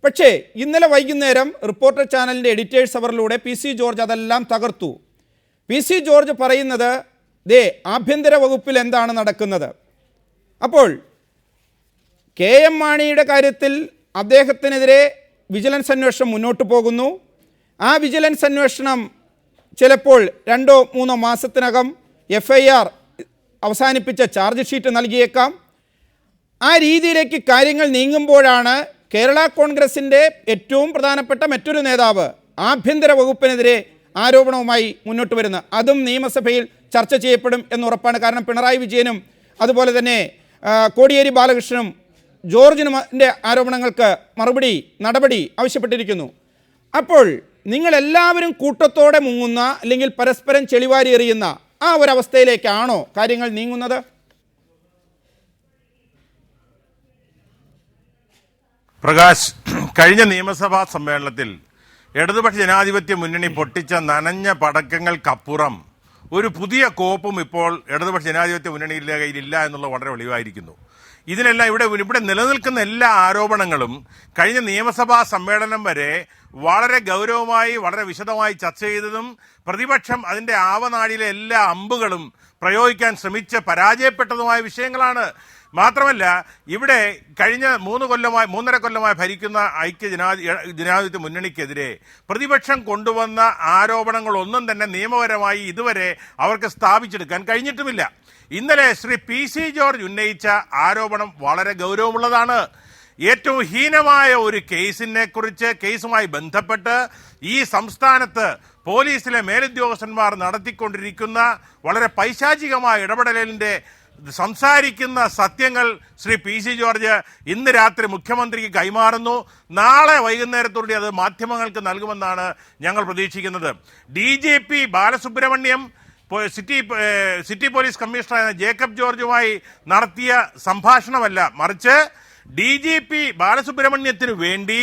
പക്ഷേ ഇന്നലെ വൈകുന്നേരം റിപ്പോർട്ടർ ചാനലിൻ്റെ എഡിറ്റേഴ്സ് അവറിലൂടെ PC ജോർജ് അതെല്ലാം തകർത്തു. PC ജോർജ് പറയുന്നത് ആഭ്യന്തര വകുപ്പിൽ എന്താണ് നടക്കുന്നത്? അപ്പോൾ KM മാണിയുടെ കാര്യത്തിൽ അദ്ദേഹത്തിനെതിരെ വിജിലൻസ് അന്വേഷണം മുന്നോട്ട് പോകുന്നു. ആ വിജിലൻസ് അന്വേഷണം ചിലപ്പോൾ 2-3 മാസത്തിനകം FIR അവസാനിപ്പിച്ച ചാർജ് ഷീറ്റ് നൽകിയേക്കാം. ആ രീതിയിലേക്ക് കാര്യങ്ങൾ നീങ്ങുമ്പോഴാണ് കേരള കോൺഗ്രസിൻ്റെ ഏറ്റവും പ്രധാനപ്പെട്ട മറ്റൊരു നേതാവ് ആഭ്യന്തര വകുപ്പിനെതിരെ ആരോപണവുമായി മുന്നോട്ട് വരുന്നത്. അതും നിയമസഭയിൽ ചർച്ച ചെയ്യപ്പെടും എന്നുറപ്പാണ്. കാരണം പിണറായി വിജയനും അതുപോലെ തന്നെ കോടിയേരി ബാലകൃഷ്ണനും ജോർജിനുമിൻ്റെ ആരോപണങ്ങൾക്ക് നടപടി ആവശ്യപ്പെട്ടിരിക്കുന്നു. അപ്പോൾ നിങ്ങളെല്ലാവരും കൂട്ടത്തോടെ മുങ്ങുന്ന അല്ലെങ്കിൽ പരസ്പരം ചെളിവാരി എറിയുന്ന ആ ഒരവസ്ഥയിലേക്കാണോ കാര്യങ്ങൾ നീങ്ങുന്നത്? പ്രകാശ്, കഴിഞ്ഞ നിയമസഭാ സമ്മേളനത്തിൽ ഇടതുപക്ഷ ജനാധിപത്യ മുന്നണി പൊട്ടിച്ച നനഞ്ഞ പടക്കങ്ങൾക്കപ്പുറം ഒരു പുതിയ കോപ്പും ഇപ്പോൾ ഇടതുപക്ഷ ജനാധിപത്യ മുന്നണിയുടെ കയ്യിലില്ല എന്നുള്ളത് വളരെ വെളിവായിരിക്കുന്നു. ഇതിനെല്ലാം ഇവിടെ നിലനിൽക്കുന്ന എല്ലാ ആരോപണങ്ങളും കഴിഞ്ഞ നിയമസഭാ സമ്മേളനം വരെ വളരെ ഗൗരവമായി വളരെ വിശദമായി ചർച്ച ചെയ്തതും പ്രതിപക്ഷം അതിന്റെ ആവനാഴിയിലെ എല്ലാ അമ്പുകളും പ്രയോഗിക്കാൻ ശ്രമിച്ച് പരാജയപ്പെട്ടതുമായ വിഷയങ്ങളാണ്. മാത്രമല്ല, ഇവിടെ കഴിഞ്ഞ 3.5 കൊല്ലമായി ഭരിക്കുന്ന ജനാധിപത്യ മുന്നണിക്കെതിരെ പ്രതിപക്ഷം കൊണ്ടുവന്ന ആരോപണങ്ങളൊന്നും തന്നെ നിയമപരമായി ഇതുവരെ അവർക്ക് സ്ഥാപിച്ചെടുക്കാൻ കഴിഞ്ഞിട്ടുമില്ല. ഇന്നലെ ശ്രീ PC ജോർജ് ഉന്നയിച്ച ആരോപണം വളരെ ഗൗരവമുള്ളതാണ്. ഏറ്റവും ഹീനമായ ഒരു കേസുമായി ബന്ധപ്പെട്ട് ഈ സംസ്ഥാനത്ത് പോലീസിലെ മേലുദ്യോഗസ്ഥന്മാർ നടത്തിക്കൊണ്ടിരിക്കുന്ന വളരെ പൈശാചികമായ ഇടപെടലിന്റെ സംസാരിക്കുന്ന സത്യങ്ങൾ ശ്രീ PC ജോർജ് ഇന്ന് രാത്രി മുഖ്യമന്ത്രിക്ക് കൈമാറുന്നു. നാളെ വൈകുന്നേരത്തോടെ അത് മാധ്യമങ്ങൾക്ക് നൽകുമെന്നാണ് ഞങ്ങൾ പ്രതീക്ഷിക്കുന്നത്. DGP ബാലസുബ്രഹ്മണ്യം സിറ്റി പോലീസ് കമ്മീഷണറായ ജേക്കബ് ജോർജുമായി നടത്തിയ സംഭാഷണമല്ല, മറിച്ച് DGP ബാലസുബ്രഹ്മണ്യത്തിന് വേണ്ടി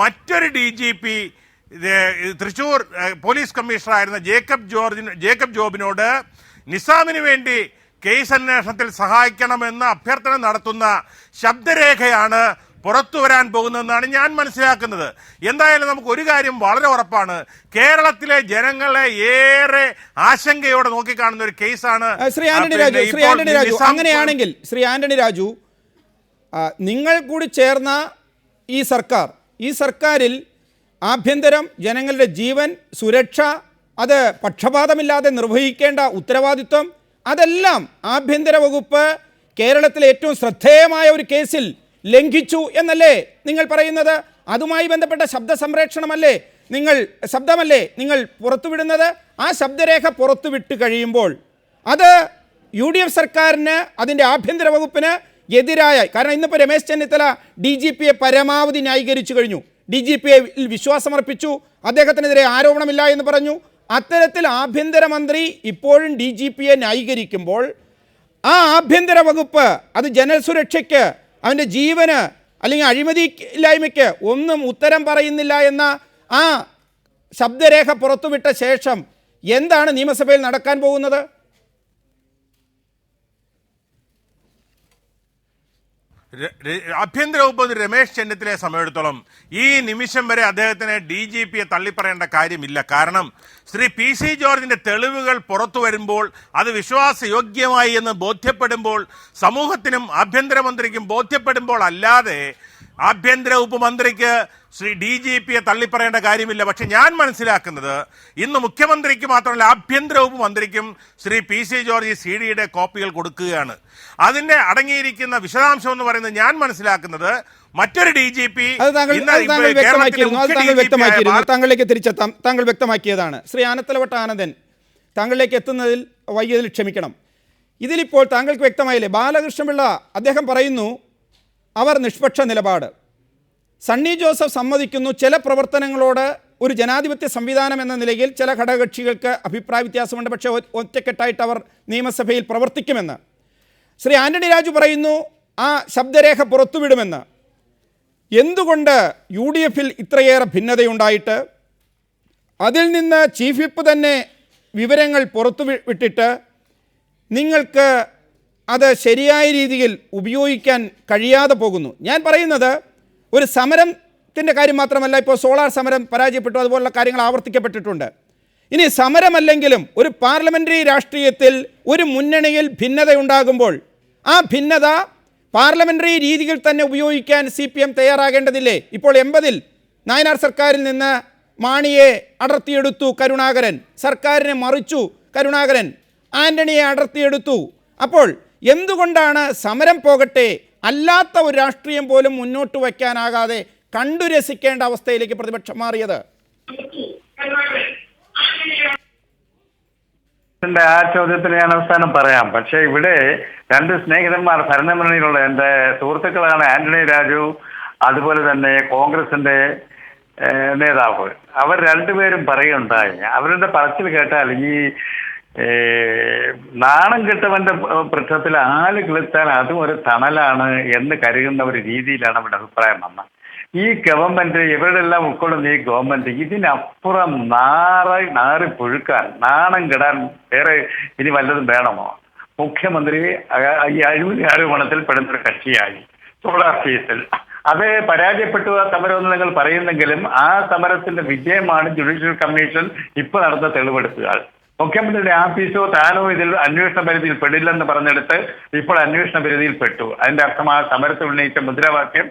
മറ്റൊരു DGP തൃശൂർ പോലീസ് കമ്മീഷണറായിരുന്ന ജേക്കബ് ജോബിനോട് നിസാമിന് വേണ്ടി കേസ് അന്വേഷണത്തിൽ സഹായിക്കണമെന്ന് അഭ്യർത്ഥന നടത്തുന്ന ശബ്ദരേഖയാണ് പുറത്തു വരാൻ പോകുന്നതെന്നാണ് ഞാൻ മനസ്സിലാക്കുന്നത്. എന്തായാലും നമുക്ക് ഒരു കാര്യം വളരെ ഉറപ്പാണ്, കേരളത്തിലെ ജനങ്ങളെ ഏറെ ആശങ്കയോടെ നോക്കിക്കാണുന്ന ഒരു കേസാണ്. ശ്രീ ആന്റണി രാജു, അങ്ങനെയാണെങ്കിൽ ശ്രീ ആന്റണി രാജു, നിങ്ങൾ കൂടി ചേർന്ന ഈ സർക്കാരിൽ ആഭ്യന്തരം, ജനങ്ങളുടെ ജീവൻ, സുരക്ഷ, അത് പക്ഷപാതമില്ലാതെ നിർവഹിക്കേണ്ട ഉത്തരവാദിത്വം, അതെല്ലാം ആഭ്യന്തര വകുപ്പ് കേരളത്തിലെ ഏറ്റവും ശ്രദ്ധേയമായ ഒരു കേസിൽ ലംഘിച്ചു എന്നല്ലേ നിങ്ങൾ പറയുന്നത്? അതുമായി ബന്ധപ്പെട്ട ശബ്ദമല്ലേ നിങ്ങൾ പുറത്തുവിടുന്നത്? ആ ശബ്ദരേഖ പുറത്തുവിട്ട് കഴിയുമ്പോൾ അത് UDF സർക്കാരിന്, അതിൻ്റെ ആഭ്യന്തര വകുപ്പിന് എതിരായ, കാരണം ഇന്നിപ്പോൾ രമേശ് ചെന്നിത്തല DGPയെ പരമാവധി ന്യായീകരിച്ചു കഴിഞ്ഞു. DGPയെ വിശ്വാസമർപ്പിച്ചു, അദ്ദേഹത്തിനെതിരെ ആരോപണമില്ല എന്ന് പറഞ്ഞു. അത്തരത്തിൽ ആഭ്യന്തരമന്ത്രി ഇപ്പോഴും DGPയെ ന്യായീകരിക്കുമ്പോൾ ആ ആഭ്യന്തര വകുപ്പ് അത് ജനസുരക്ഷയ്ക്ക്, അവൻ്റെ ജീവന് അല്ലെങ്കിൽ അഴിമതിയില്ലായ്മയ്ക്ക് ഒന്നും ഉത്തരം പറയുന്നില്ല എന്ന ആ ശബ്ദരേഖ പുറത്തുവിട്ട ശേഷം എന്താണ് നിയമസഭയിൽ നടക്കാൻ പോകുന്നത്? ആഭ്യന്തര വകുപ്പ് രമേശ് ചെന്നിത്തലയെ സമയത്തോളം ഈ നിമിഷം വരെ അദ്ദേഹത്തിന് DGPയെ തള്ളിപ്പറയേണ്ട കാര്യമില്ല. കാരണം ശ്രീ PC ജോർജിന്റെ തെളിവുകൾ പുറത്തു വരുമ്പോൾ, അത് വിശ്വാസയോഗ്യമായി എന്ന് ബോധ്യപ്പെടുമ്പോൾ, സമൂഹത്തിനും ആഭ്യന്തരമന്ത്രിക്കും ബോധ്യപ്പെടുമ്പോൾ അല്ലാതെ ആഭ്യന്തര വകുപ്പ് മന്ത്രിക്ക് ശ്രീ DGPയെ തള്ളിപ്പറയേണ്ട കാര്യമില്ല. പക്ഷെ ഞാൻ മനസ്സിലാക്കുന്നത് ഇന്ന് മുഖ്യമന്ത്രിക്ക് മാത്രമല്ല ആഭ്യന്തര വകുപ്പ് മന്ത്രിക്കും ശ്രീ PC ജോർജ് CD-യുടെ കോപ്പികൾ കൊടുക്കുകയാണ്. അതിന്റെ അടങ്ങിയിരിക്കുന്ന വിശദാംശം എന്ന് പറയുന്നത് ഞാൻ മനസ്സിലാക്കുന്നത് മറ്റൊരു DGP താങ്കളിലേക്ക് തിരിച്ചെത്താം. താങ്കൾ വ്യക്തമാക്കിയതാണ്. ശ്രീ ആനത്തലവട്ട ആനന്ദൻ, താങ്കളിലേക്ക് എത്തുന്നതിൽ വൈകിയതിൽ ക്ഷമിക്കണം. ഇതിലിപ്പോൾ താങ്കൾക്ക് വ്യക്തമായില്ലേ? ബാലകൃഷ്ണപിള്ള അദ്ദേഹം പറയുന്നു അവർ നിഷ്പക്ഷ നിലപാട്. സണ്ണി ജോസഫ് സമ്മതിക്കുന്നു ചില പ്രവർത്തനങ്ങളോട് ഒരു ജനാധിപത്യ സംവിധാനം എന്ന നിലയിൽ ചില ഘടകകക്ഷികൾക്ക് അഭിപ്രായ വ്യത്യാസമുണ്ട്, പക്ഷേ ഒറ്റക്കെട്ടായിട്ട് അവർ നിയമസഭയിൽ പ്രവർത്തിക്കുമെന്ന്. ശ്രീ ആന്റണി രാജു പറയുന്നു ആ ശബ്ദരേഖ പുറത്തുവിടുമെന്ന്. എന്തുകൊണ്ട് UDFൽ ഇത്രയേറെ ഭിന്നതയുണ്ടായിട്ട് അതിൽ നിന്ന് ചീഫ് വിപ്പ് തന്നെ വിവരങ്ങൾ പുറത്തു വിട്ടിട്ട് നിങ്ങൾക്ക് അത് ശരിയായ രീതിയിൽ ഉപയോഗിക്കാൻ കഴിയാതെ പോകുന്നു? ഞാൻ പറയുന്നത് ഒരു സമരത്തിൻ്റെ കാര്യം മാത്രമല്ല, ഇപ്പോൾ സോളാർ സമരം പരാജയപ്പെട്ടു, അതുപോലുള്ള കാര്യങ്ങൾ ആവർത്തിക്കപ്പെട്ടിട്ടുണ്ട്. ഇനി സമരമല്ലെങ്കിലും ഒരു പാർലമെൻ്ററി രാഷ്ട്രീയത്തിൽ ഒരു മുന്നണിയിൽ ഭിന്നതയുണ്ടാകുമ്പോൾ ആ ഭിന്നത പാർലമെൻ്ററി രീതികൾ തന്നെ ഉപയോഗിക്കാൻ CPM തയ്യാറാകേണ്ടതില്ലേ? ഇപ്പോൾ 80-ൽ നായനാർ സർക്കാരിൽ നിന്ന് മാണിയെ അടർത്തിയെടുത്തു കരുണാകരൻ, സർക്കാരിനെ മറിച്ചു കരുണാകരൻ, ആന്റണിയെ അടർത്തിയെടുത്തു. അപ്പോൾ എന്തുകൊണ്ടാണ് സമരം പോകട്ടെ അല്ലാത്ത ഒരു രാഷ്ട്രീയം പോലും മുന്നോട്ട് വയ്ക്കാനാകാതെ കണ്ടു രസിക്കേണ്ട അവസ്ഥയിലേക്ക് പ്രതിപക്ഷം മാറിയത്? ആ ചോദ്യത്തിന് ഞാൻ അവസാനം പറയാം. പക്ഷെ ഇവിടെ രണ്ട് സ്നേഹിതന്മാർ ഭരണമുന്നണിയിലുള്ള എന്റെ സുഹൃത്തുക്കളാണ് ആന്റണി രാജു, അതുപോലെ തന്നെ കോൺഗ്രസിന്റെ നേതാവ്. അവർ രണ്ടുപേരും പറയുണ്ടായി, അവരുടെ പറച്ചിൽ കേട്ടാൽ ഈ നാണം കെട്ടവന്റെ വൃക്ഷത്തിൽ ആല് കിളിത്താൽ അതും ഒരു തണലാണ് എന്ന് കരുതുന്ന ഒരു രീതിയിലാണ് അവരുടെ അഭിപ്രായം വന്നത്. ഈ ഗവൺമെന്റ്, ഇവരുടെ എല്ലാം ഉൾക്കൊള്ളുന്ന ഈ ഗവൺമെന്റ് ഇതിനപ്പുറം നാറി പുഴുക്കാൻ, നാണം കെടാൻ വേറെ ഇനി വല്ലതും വേണമോ? മുഖ്യമന്ത്രി ഈ അഴിമതി ആരോപണത്തിൽ പെടുന്നൊരു കക്ഷിയായി സോളാർ കേസിൽ അത് പരാജയപ്പെട്ടു ആ സമരമെന്ന് നിങ്ങൾ പറയുന്നെങ്കിലും ആ സമരത്തിന്റെ വിജയമാണ് ജുഡീഷ്യൽ കമ്മീഷൻ ഇപ്പൊ നടന്ന തെളിവെടുപ്പുകൾ. മുഖ്യമന്ത്രിയുടെ ആഫീസോ താനോ ഇതിൽ അന്വേഷണ പരിധിയിൽ പെടില്ലെന്ന് പറഞ്ഞെടുത്ത് ഇപ്പോൾ അന്വേഷണ പരിധിയിൽ പെട്ടു. അതിന്റെ അർത്ഥം ആ സമരത്തിൽ ഉന്നയിച്ച മുദ്രാവാക്യം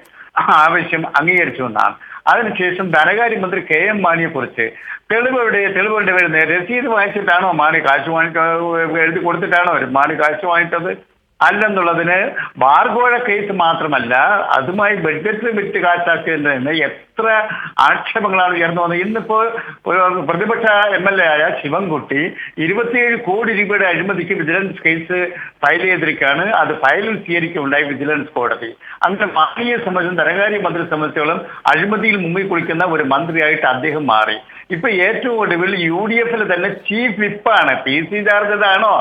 ആവശ്യം അംഗീകരിച്ചു എന്നാണ്. അതിനുശേഷം ധനകാര്യമന്ത്രി KM മാണിയെ കുറിച്ച് തെളിവുകളുടെ വരുന്നത് രസീത് വാങ്ങിച്ചിട്ടാണോ മാണി കാശ് എഴുതി കൊടുത്തിട്ടാണോ മാണി കാശ് വാങ്ങിച്ചത്? അല്ലെന്നുള്ളതിന് ബാർകോഴ കേസ് മാത്രമല്ല, അതുമായി ബഡ്ജറ്റ് വിറ്റ് കാശാക്കിയതിന് എത്ര ആക്ഷേപങ്ങളാണ് ഉയർന്നു വന്നത്. ഇന്നിപ്പോ പ്രതിപക്ഷ MLA ആയ ശിവൻകുട്ടി 27 കോടി രൂപയുടെ അഴിമതിക്ക് വിജിലൻസ് കേസ് ഫയൽ ചെയ്തിരിക്കുകയാണ്. അത് ഫയലിൽ സ്വീകരിക്കുകയുണ്ടായി വിജിലൻസ് കോടതി. അങ്ങനെ മാണിയെ സംബന്ധിച്ചും ധനകാര്യ മന്ത്രിയെ സംബന്ധിച്ചോളം അഴിമതിയിൽ മുങ്ങിക്കുളിക്കുന്ന ഒരു മന്ത്രിയായിട്ട് അദ്ദേഹം മാറി. ഇപ്പൊ ഏറ്റവും ഒടുവിൽ UDF തന്നെ ചീഫ് വിപ്പാണ്. PC ജോർജാണോ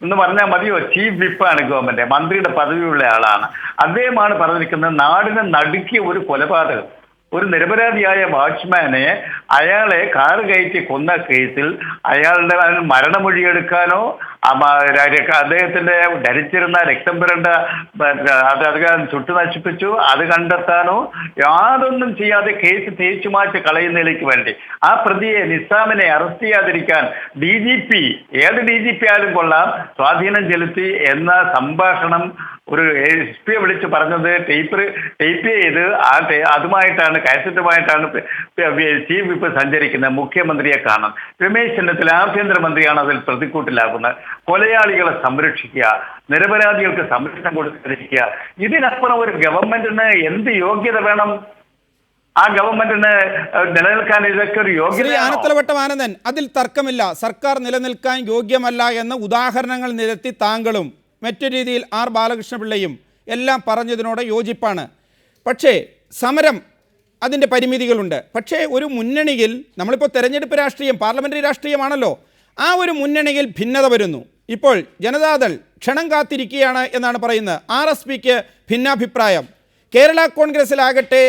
എന്ന് പറഞ്ഞാൽ മതിയോ? ചീഫ് വിപ്പാണ് ഗവൺമെന്റ്, മന്ത്രിയുടെ പദവിയുള്ള ആളാണ്. അദ്ദേഹമാണ് പറഞ്ഞിരിക്കുന്നത് നാടിനെ നടുക്കിയ ഒരു കൊലപാതകം, ഒരു നിരപരാധിയായ വാച്ച്മാനെ അയാളെ കാറ് കയറ്റി കൊന്ന കേസിൽ അയാളുടെ മരണമൊഴിയെടുക്കാനോ അദ്ദേഹത്തിന്റെ ധരിച്ചിരുന്ന രക്തം പുരണ്ട അത് ചുട്ടു നശിപ്പിച്ചു അത് കണ്ടെത്താനോ യാതൊന്നും ചെയ്യാതെ കേസ് തേച്ചു മാറ്റി കളയുന്നതിലേക്ക് വേണ്ടി ആ പ്രതിയെ നിസാമിനെ അറസ്റ്റ് ചെയ്യാതിരിക്കാൻ DGP, ഏത് DGP ആയാലും കൊള്ളാം, സ്വാധീനം ചെലുത്തി എന്ന സംഭാഷണം ഒരു SP വിളിച്ച് പറഞ്ഞത് ടേപ്പ് ചെയ്ത് അതുമായിട്ടാണ് കാസറ്റുമായിട്ടാണ് ചീഫ് വിപ്പ് സഞ്ചരിക്കുന്നത്. മുഖ്യമന്ത്രിയെ കാണാം. രമേശ് ചെന്നിത്തല ആഭ്യന്തരമന്ത്രിയാണ് അതിൽ പ്രതിക്കൂട്ടിലാകുന്നത്. കൊലയാളികളെ സംരക്ഷിക്കുക, നിരപരാധികൾക്ക് സംരക്ഷണം കൊടുത്തിരിക്കുക. ഇതിനപ്പുറം ഒരു ഗവൺമെന്റിന് എന്ത് യോഗ്യത വേണം? ആ ഗവൺമെന്റിന് നിലനിൽക്കാൻ ഇതൊക്കെ ഒരു യോഗ്യത. ആനത്തലവട്ടം ആനന്ദൻ, അതിൽ തർക്കമില്ല. സർക്കാർ നിലനിൽക്കാൻ യോഗ്യമല്ല എന്ന ഉദാഹരണങ്ങൾ നിരത്തി താങ്കളും മറ്റു രീതിയിൽ R ബാലകൃഷ്ണപിള്ളയും എല്ലാം പറഞ്ഞതിനോട് യോജിപ്പാണ്. പക്ഷേ സമരം അതിൻ്റെ പരിമിതികളുണ്ട്. പക്ഷേ ഒരു മുന്നണിയിൽ, നമ്മളിപ്പോൾ തെരഞ്ഞെടുപ്പ് രാഷ്ട്രീയം, പാർലമെൻ്ററി രാഷ്ട്രീയമാണല്ലോ, ആ ഒരു മുന്നണിയിൽ ഭിന്നത വരുന്നു. ഇപ്പോൾ ജനതാദൾ ക്ഷണം കാത്തിരിക്കുകയാണ് എന്നാണ് പറയുന്നത്. RSPക്ക് ഭിന്നാഭിപ്രായം. കേരള കോൺഗ്രസിലാകട്ടെ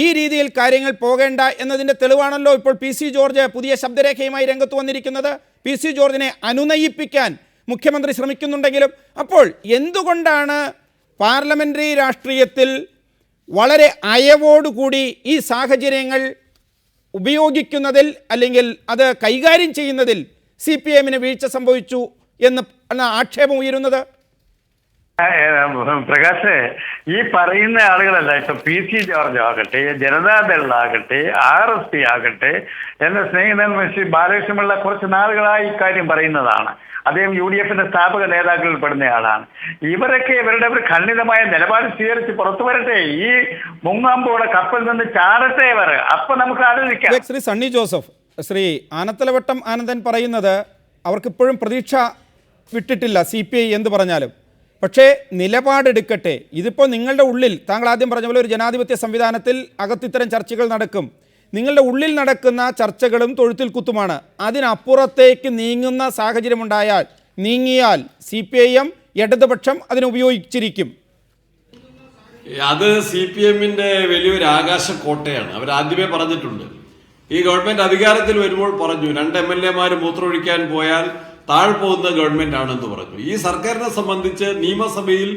ഈ രീതിയിൽ കാര്യങ്ങൾ പോകേണ്ട എന്നതിൻ്റെ തെളിവാണല്ലോ ഇപ്പോൾ PC ജോർജ് പുതിയ ശബ്ദരേഖയുമായി രംഗത്ത് വന്നിരിക്കുന്നത്. PC ജോർജിനെ അനുനയിപ്പിക്കാൻ മുഖ്യമന്ത്രി ശ്രമിക്കുന്നുണ്ടെങ്കിലും അപ്പോൾ എന്തുകൊണ്ടാണ് പാർലമെൻ്ററി രാഷ്ട്രീയത്തിൽ വളരെ അയവോടുകൂടി ഈ സാഹചര്യങ്ങൾ ഉപയോഗിക്കുന്നതിൽ അല്ലെങ്കിൽ അത് കൈകാര്യം ചെയ്യുന്നതിൽ CPM-ന് വീഴ്ച സംഭവിച്ചു എന്ന ആക്ഷേപം ഉയരുന്നത്? പ്രകാശ്, ഈ പറയുന്ന ആളുകളല്ല, ഇപ്പൊ PC ജോർജ് ആകട്ടെ, ജനതാദളാകട്ടെ, RSP ആകട്ടെ, എന്റെ സ്നേഹിതൻ ശ്രീ ബാലകൃഷ്ണപിള്ള കുറച്ച് നാളുകളായി ഇക്കാര്യം പറയുന്നതാണ്. അദ്ദേഹം UDF-ന്റെ സ്ഥാപക നേതാക്കളിൽ പെടുന്നയാളാണ്. ഇവരൊക്കെ ഇവരുടെ ഒരു ഖണ്ഡിതമായ നിലപാട് സ്വീകരിച്ച് പുറത്തു വരട്ടെ. ഈ മുങ്ങാമ്പോടെ കപ്പൽ നിന്ന് ചാടട്ടെ ഇവർ, അപ്പൊ നമുക്ക് ആലോചിക്കാം. ശ്രീ സണ്ണി ജോസഫ്, ശ്രീ ആനത്തലവട്ടം ആനന്ദൻ പറയുന്നത് അവർക്കിപ്പോഴും പ്രതീക്ഷ വിട്ടിട്ടില്ല CPI എന്ത് പറഞ്ഞാലും. പക്ഷേ നിലപാടെടുക്കട്ടെ. ഇതിപ്പോൾ നിങ്ങളുടെ ഉള്ളിൽ, താങ്കൾ ആദ്യം പറഞ്ഞ പോലെ ഒരു ജനാധിപത്യ സംവിധാനത്തിൽ അകത്തിത്തരം ചർച്ചകൾ നടക്കും. നിങ്ങളുടെ ഉള്ളിൽ നടക്കുന്ന ചർച്ചകളും തൊഴുത്തിൽ കുത്തുമാണ്. അതിനപ്പുറത്തേക്ക് നീങ്ങുന്ന നീങ്ങിയാൽ CPIM ഇടതുപക്ഷം അതിനുപയോഗിച്ചിരിക്കും. അത് CPM-ന്റെ വലിയൊരു ആകാശക്കോട്ടയാണ്. അവരാദ്യമേ പറഞ്ഞിട്ടുണ്ട്. ഈ ഗവൺമെന്റ് അധികാരത്തിൽ വരുമ്പോൾ പറഞ്ഞു 2 MLA-മാർ മൂത്രമൊഴിക്കാൻ പോയാൽ താഴ്പോകുന്ന ഗവൺമെന്റ് ആണെന്ന് പറഞ്ഞു. ഈ സർക്കാരിനെ സംബന്ധിച്ച് നിയമസഭയിൽ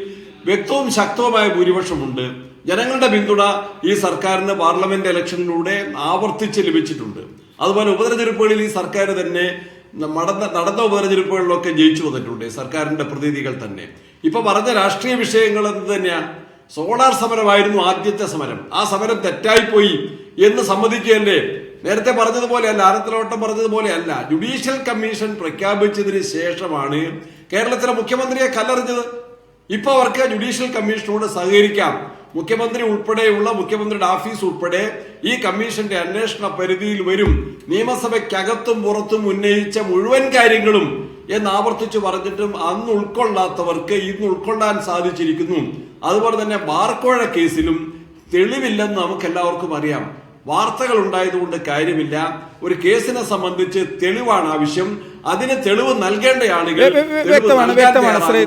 വ്യക്തവും ശക്തവുമായ ഭൂരിപക്ഷമുണ്ട്. ജനങ്ങളുടെ പിന്തുണ ഈ സർക്കാരിന് പാർലമെന്റ് ഇലക്ഷനിലൂടെ ആവർത്തിച്ച് ലഭിച്ചിട്ടുണ്ട്. അതുപോലെ ഉപതെരഞ്ഞെടുപ്പുകളിൽ ഈ സർക്കാർ തന്നെ നടന്ന ഉപതെരഞ്ഞെടുപ്പുകളിലൊക്കെ ജയിച്ചു വന്നിട്ടുണ്ട് സർക്കാരിന്റെ പ്രതിനിധികൾ തന്നെ. ഇപ്പൊ പറഞ്ഞ രാഷ്ട്രീയ വിഷയങ്ങൾ എന്ത് തന്നെയാണ്? സോളാർ സമരമായിരുന്നു ആദ്യത്തെ സമരം. ആ സമരം തെറ്റായിപ്പോയി എന്ന് സമ്മതിക്കുകയല്ലേ? നേരത്തെ പറഞ്ഞതുപോലെയല്ല, ആനത്തലവട്ടം പറഞ്ഞതുപോലെയല്ല. ജുഡീഷ്യൽ കമ്മീഷൻ പ്രഖ്യാപിച്ചതിന് ശേഷമാണ് കേരളത്തിലെ മുഖ്യമന്ത്രിയെ കല്ലെറിഞ്ഞത്. ഇപ്പൊ അവർക്ക് ജുഡീഷ്യൽ കമ്മീഷനോട് സഹകരിക്കാം. മുഖ്യമന്ത്രി ഉൾപ്പെടെയുള്ള മുഖ്യമന്ത്രിയുടെ ഓഫീസ് ഉൾപ്പെടെ ഈ കമ്മീഷന്റെ അന്വേഷണ പരിധിയിൽ വരും. നിയമസഭയ്ക്കകത്തും പുറത്തും ഉന്നയിച്ച മുഴുവൻ കാര്യങ്ങളും എന്ന് ആവർത്തിച്ച് പറഞ്ഞിട്ടും അന്ന് ഉൾക്കൊള്ളാത്തവർക്ക് ഇന്ന് ഉൾക്കൊള്ളാൻ സാധിച്ചിരിക്കുന്നു. അതുപോലെ തന്നെ ബാർക്കോഴ കേസിലും തെളിവില്ലെന്ന് നമുക്ക് എല്ലാവർക്കും അറിയാം. വാർത്തകൾ ഉണ്ടായതുകൊണ്ട് കാര്യമില്ല. ഒരു കേസിനെ സംബന്ധിച്ച് തെളിവാണ് ആവശ്യം. അതിന് തെളിവ് നൽകേണ്ട ആളുകൾ വ്യക്തമാണ് ശ്രീ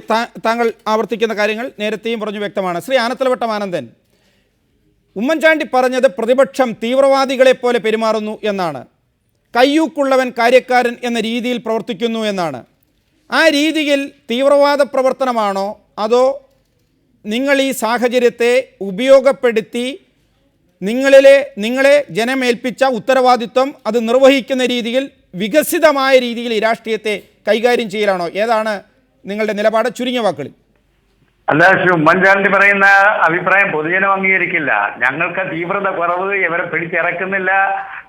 താങ്കൾ ആവർത്തിക്കുന്ന കാര്യങ്ങൾ നേരത്തെയും പറഞ്ഞു വ്യക്തമാണ്. ശ്രീ ആനത്തലവട്ടം ആനന്ദൻ, ഉമ്മൻചാണ്ടി പറഞ്ഞത് പ്രതിപക്ഷം തീവ്രവാദികളെ പോലെ പെരുമാറുന്നു എന്നാണ്. കയ്യൂക്കുള്ളവൻ കാര്യക്കാരൻ എന്ന രീതിയിൽ പ്രവർത്തിക്കുന്നു എന്നാണ്. ആ രീതിയിൽ തീവ്രവാദ പ്രവർത്തനമാണോ അതോ നിങ്ങൾ ഈ സാഹചര്യത്തെ ഉപയോഗപ്പെടുത്തി നിങ്ങളെ ജനമേൽപ്പിച്ച ഉത്തരവാദിത്വം അത് നിർവഹിക്കുന്ന രീതിയിൽ വികസിതമായ രീതിയിൽ ഈ രാഷ്ട്രീയത്തെ കൈകാര്യം ചെയ്യലാണോ? ഏതാണ് നിങ്ങളുടെ നിലപാട്? ചുരുങ്ങിയ വാക്കുകളിൽ. അല്ല, ശ്രീ ഉമ്മൻചാണ്ടി പറയുന്ന അഭിപ്രായം പൊതുജനം അംഗീകരിക്കില്ല. ഞങ്ങൾക്ക് തീവ്രത കുറവ്, ഇവരെ പിടിച്ചിറക്കുന്നില്ല,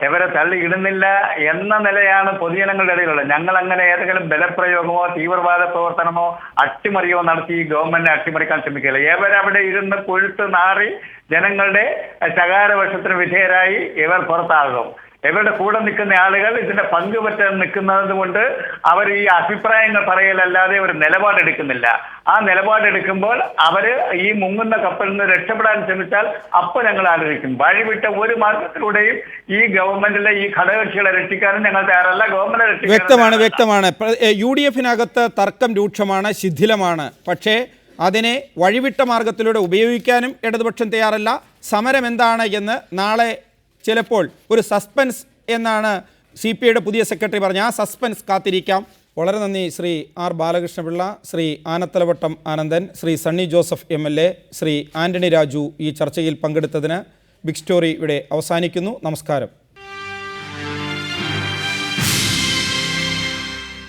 ഇവരെ തള്ളിയിടുന്നില്ല എന്ന നിലയാണ് പൊതുജനങ്ങളുടെ ഇടയിലുള്ളത്. ഞങ്ങൾ അങ്ങനെ ഏതെങ്കിലും ബലപ്രയോഗമോ തീവ്രവാദ പ്രവർത്തനമോ അട്ടിമറിയോ നടത്തി ഈ ഗവൺമെന്റിനെ അട്ടിമറിക്കാൻ ശ്രമിക്കില്ല. ഇവരവിടെ ഇരുന്ന് കൊഴുത്ത് നാറി ജനങ്ങളുടെ ശകാരവശത്തിന് വിധേയരായി ഇവർ പുറത്താകും. ഇവരുടെ കൂടെ നിൽക്കുന്ന ആളുകൾ ഇതിന്റെ പങ്കുപറ്റാൻ നിൽക്കുന്നത് കൊണ്ട് അവർ ഈ അഭിപ്രായങ്ങൾ പറയലല്ലാതെ ഒരു നിലപാടെടുക്കുന്നില്ല. ആ നിലപാടെടുക്കുമ്പോൾ അവര് ഈ മുങ്ങുന്ന കപ്പലിൽ നിന്ന് രക്ഷപ്പെടാൻ ശ്രമിച്ചാൽ അപ്പോൾ ഞങ്ങൾ ആലോചിക്കും. വഴിവിട്ട ഒരു മാർഗത്തിലൂടെയും ഈ ഗവൺമെന്റിലെ ഈ ഘടകകക്ഷികളെ രക്ഷിക്കാനും ഞങ്ങൾ തയ്യാറല്ല. ഗവൺമെന്റ് വ്യക്തമാണ്. UDF-നകത്ത് തർക്കം രൂക്ഷമാണ്, ശിഥിലമാണ്. പക്ഷേ അതിനെ വഴിവിട്ട മാർഗത്തിലൂടെ ഉപയോഗിക്കാനും ഇടതുപക്ഷം തയ്യാറല്ല. സമരം എന്താണ് എന്ന് നാളെ ചിലപ്പോൾ ഒരു സസ്പെൻസ് എന്നാണ് CPIയുടെ പുതിയ സെക്രട്ടറി പറഞ്ഞ ആ സസ്പെൻസ് കാത്തിരിക്കാം. വളരെ നന്ദി ശ്രീ ആർ ബാലകൃഷ്ണപിള്ള, ശ്രീ ആനത്തലവട്ടം ആനന്ദൻ, ശ്രീ സണ്ണി ജോസഫ് MLA, ശ്രീ ആന്റണി രാജു ഈ ചർച്ചയിൽ പങ്കെടുത്തതിന്. ബിഗ് സ്റ്റോറി ഇവിടെ അവസാനിക്കുന്നു. നമസ്കാരം.